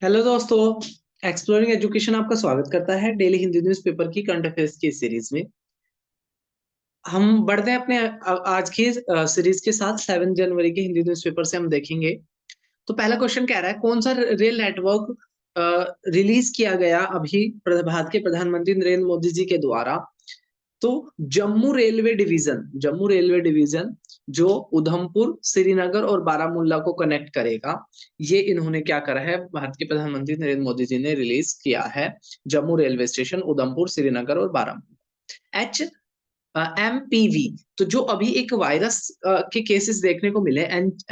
Hello दोस्तों। Exploring education आपका स्वागत करता है डेली हिंदी न्यूज़पेपर की करंट अफेयर्स की सीरीज में। हम बढ़ते हैं अपने आज की सीरीज के साथ। 7 जनवरी के हिंदी न्यूज़पेपर से हम देखेंगे। तो पहला क्वेश्चन कह रहा है, कौन सा रेल नेटवर्क रिलीज किया गया अभी भारत के प्रधानमंत्री नरेंद्र मोदी जी के द्वारा। तो जम्मू रेलवे डिवीजन जो उधमपुर, श्रीनगर और बारामूला को कनेक्ट करेगा, ये इन्होंने क्या करा है, भारत के प्रधानमंत्री नरेंद्र मोदी जी ने रिलीज किया है। जम्मू रेलवे स्टेशन उधमपुर, श्रीनगर और बारामूला। एमपीवी, तो जो अभी एक वायरस के केसेस देखने को मिले,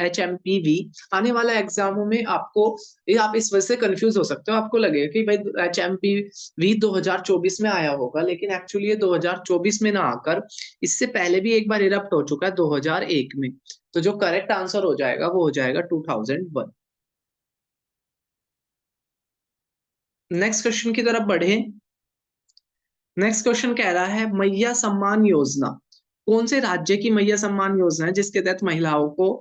HMPV, आने वाला एग्जामों में आपको ये आप इस वजह से कंफ्यूज हो सकते हो। आपको लगेगा कि भाई HMPV 2024 में आया होगा, लेकिन एक्चुअली ये 2024 में ना आकर इससे पहले भी एक बार इरप्ट हो चुका है 2001 में। तो जो करेक्ट आंसर हो जाएगा वो हो जाएगा 2001। नेक्स्ट क्वेश्चन की तरफ बढ़े। नेक्स्ट क्वेश्चन कह रहा है, मैया सम्मान योजना कौन से राज्य की मैया सम्मान योजना है जिसके तहत महिलाओं को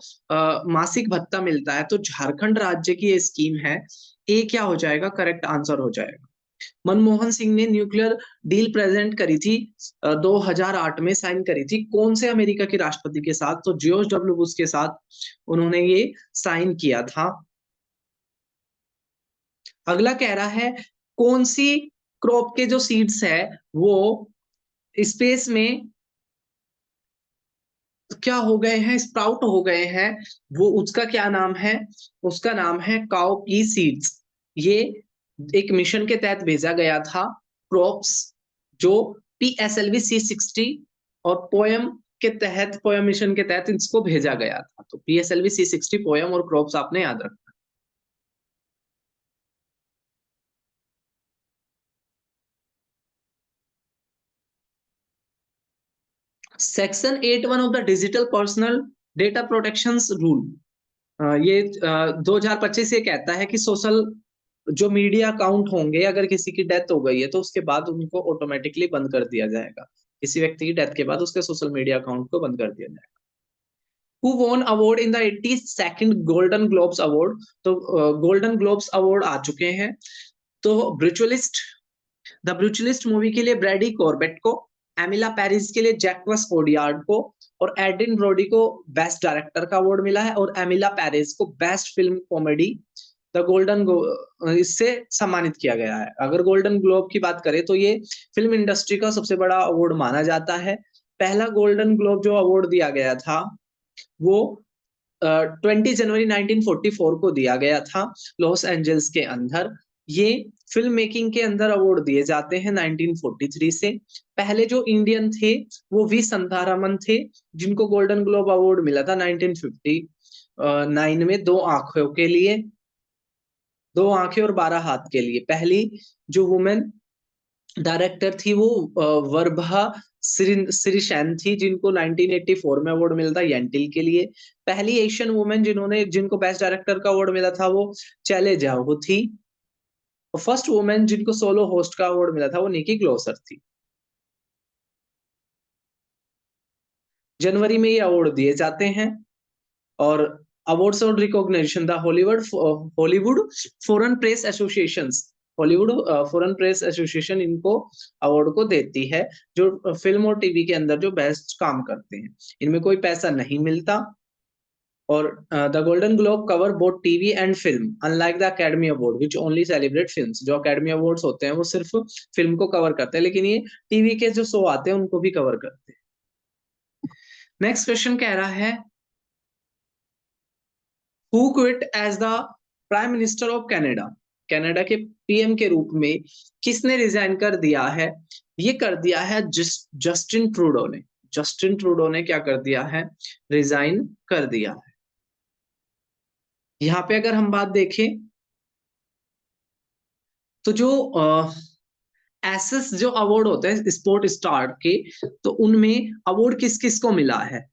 मासिक भत्ता मिलता है। तो झारखंड राज्य की ये स्कीम है। ए क्या हो जाएगा, करेक्ट आंसर हो जाएगा। मनमोहन सिंह ने न्यूक्लियर डील प्रेजेंट करी थी, 2008 में साइन करी थी। कौन से अमेरिका के राष्ट्रपति के साथ? तो जॉर्ज डब्ल्यू बुश के साथ उन्होंने ये साइन किया था। अगला कह रहा है, कौन सी क्रॉप के जो सीड्स है वो स्पेस में क्या हो गए हैं, स्प्राउट हो गए हैं। वो उसका क्या नाम है? उसका नाम है काउ पी सीड्स। ये एक मिशन के तहत भेजा गया था। क्रॉप्स जो PSLV-C60 और पोयम के तहत, पोयम मिशन के तहत इसको भेजा गया था। तो PSLV-C60, पोयम और क्रॉप्स आपने याद रखना। Section 8(1) of the digital personal data protection rule, ये 2025 ये कहता है कि सोशल जो मीडिया अकाउंट होंगे, अगर किसी की डेथ हो गई है तो उसके बाद उनको ऑटोमेटिकली बंद कर दिया जाएगा। किसी व्यक्ति की डेथ के बाद उसके सोशल मीडिया अकाउंट को बंद कर दिया जाएगा। Who won award in the 82nd Golden Globes award? तो गोल्डन ग्लोब्स अवार्ड आ चुके हैं। तो ब्रूचुलिस्ट, द ब्रूचुलिस्ट मूवी के लिए ब्रैडी कॉर्बेट को, एमिला पेरिस के लिए जैक्वस कोडियार्ड को, और एड्रिन ब्रोडी को बेस्ट डायरेक्टर का अवार्ड मिला है, और एमिला पेरिस को best film comedy the golden इससे सम्मानित किया गया है। अगर गोल्डन ग्लोब की बात करें तो ये फिल्म इंडस्ट्री का सबसे बड़ा अवार्ड माना जाता है। पहला गोल्डन ग्लोब जो अवार्ड दिया गया था वो 20 जनवरी 1944 को दिया गया था, लॉस एंजल्स के अंदर। ये फिल्म मेकिंग के अंदर अवार्ड दिए जाते हैं 1943 से। पहले जो इंडियन थे वो वी संतारामन थे, जिनको गोल्डन ग्लोब अवार्ड मिला था 1959 में, दो आंखों के लिए, 2 आंखें और 12 हाथ के लिए। पहली जो वुमेन डायरेक्टर थी वो वर्भा श्रीशैन थी, जिनको 1984 में अवार्ड मिला था येंटिल के लिए। पहली एशियन वुमेन जिनको बेस्ट डायरेक्टर का अवार्ड मिला था वो चैले जाओ थी। और फर्स्ट वुमेन जिनको सोलो होस्ट का अवार्ड मिला था वो निकी ग्लोसर थी। जनवरी में ये अवार्ड दिए जाते हैं। और अवार्ड्स और recognition, the Hollywood foreign press association, Hollywood foreign press association इनको अवार्ड को देती है, जो फिल्म और टीवी के अंदर जो बेस्ट काम करते हैं। इनमें कोई पैसा नहीं मिलता। और the golden globe cover both TV and film, unlike the academy award which only celebrate films. जो एकेडमी अवार्ड्स होते हैं वो सिर्फ फिल्म को कवर करते हैं, लेकिन ये टीवी के जो शो आते हैं उनको भी कवर करते हैं। नेक्स्ट क्वेश्चन कह रहा है, who quit as the prime minister of Canada? Canada के पीएम के रूप में किसने रिजाइन कर दिया है? ये कर दिया है जस्टिन ट्रूडो ने। जस्टिन ट्रूडो ने क्या कर दिया है, रिजाइन कर दिया है। यहाँ पे अगर हम बात देखें तो जो एसएस जो अवार्ड होते हैं स्पोर्ट स्टार के, तो उनमें अवार्ड किस किस को मिला है?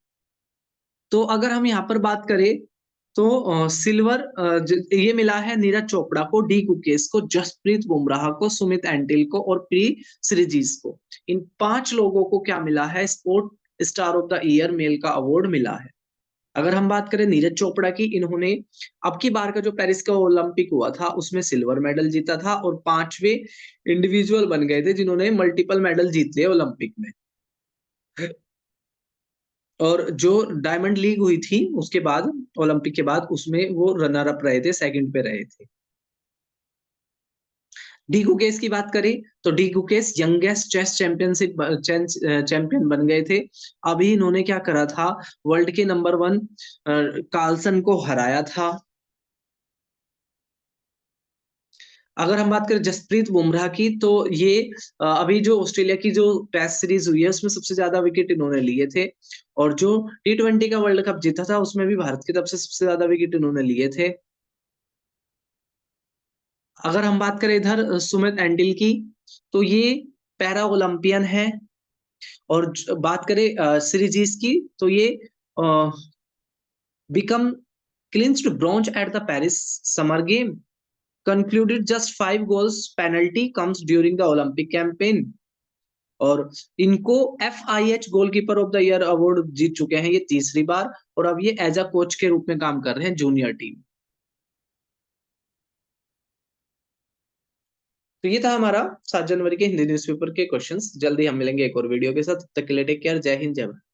तो अगर हम यहाँ पर बात करें तो सिल्वर ये मिला है नीरज चोपड़ा को, डी कुकेश को, जसप्रीत बुमराह को, सुमित एंटिल को और प्री श्रीजीत को। इन 5 लोगों को क्या मिला है, sport star of the year male का अवार्ड मिला है। अगर हम बात करें नीरज चोपड़ा की, इन्होंने अब की बार का जो पेरिस का ओलंपिक हुआ था उसमें सिल्वर मेडल जीता था और 5वें इंडिविजुअल बन गए थे जिन्होंने मल्टीपल मेडल जीत लिए ओलंपिक में। और जो डायमंड लीग हुई थी उसके बाद, ओलंपिक के बाद, उसमें वो रनर अप रहे थे, सेकंड पे रहे थे। डी गुकेश की बात करें तो D Gukesh youngest chess championship champion बन गए थे। अभी इन्होंने क्या करा था, वर्ल्ड के नंबर 1 कार्लसन को हराया था। अगर हम बात करें जसप्रीत बुमराह की, तो ये अभी जो ऑस्ट्रेलिया की जो टेस्ट सीरीज हुई है उसमें सबसे ज्यादा विकेट इन्होंने लिए थे। और जो T20 का वर्ल्ड कप जीता था उसमें भी भारत की तरफ से सबसे ज्यादा विकेट इन्होंने लिए थे। अगर हम बात करें इधर सुमित एंडिल की, तो ये पैरा ओलंपियन है। और बात करें सीरीजीज की, तो ये become clinched bronze at the Paris summer game, concluded just 5 goals penalty comes during the Olympic campaign। और इनको FIH goalkeeper of the year award जीत चुके हैं ये तीसरी बार। और अब ये एज अ कोच के रूप में काम कर रहे हैं जूनियर टीम। तो ये था हमारा 7 जनवरी के हिंदी न्यूज़पेपर के क्वेश्चंस। जल्दी हम मिलेंगे एक और वीडियो के साथ, तब तक के लिए टेक केयर, जय हिंद, जय भारत।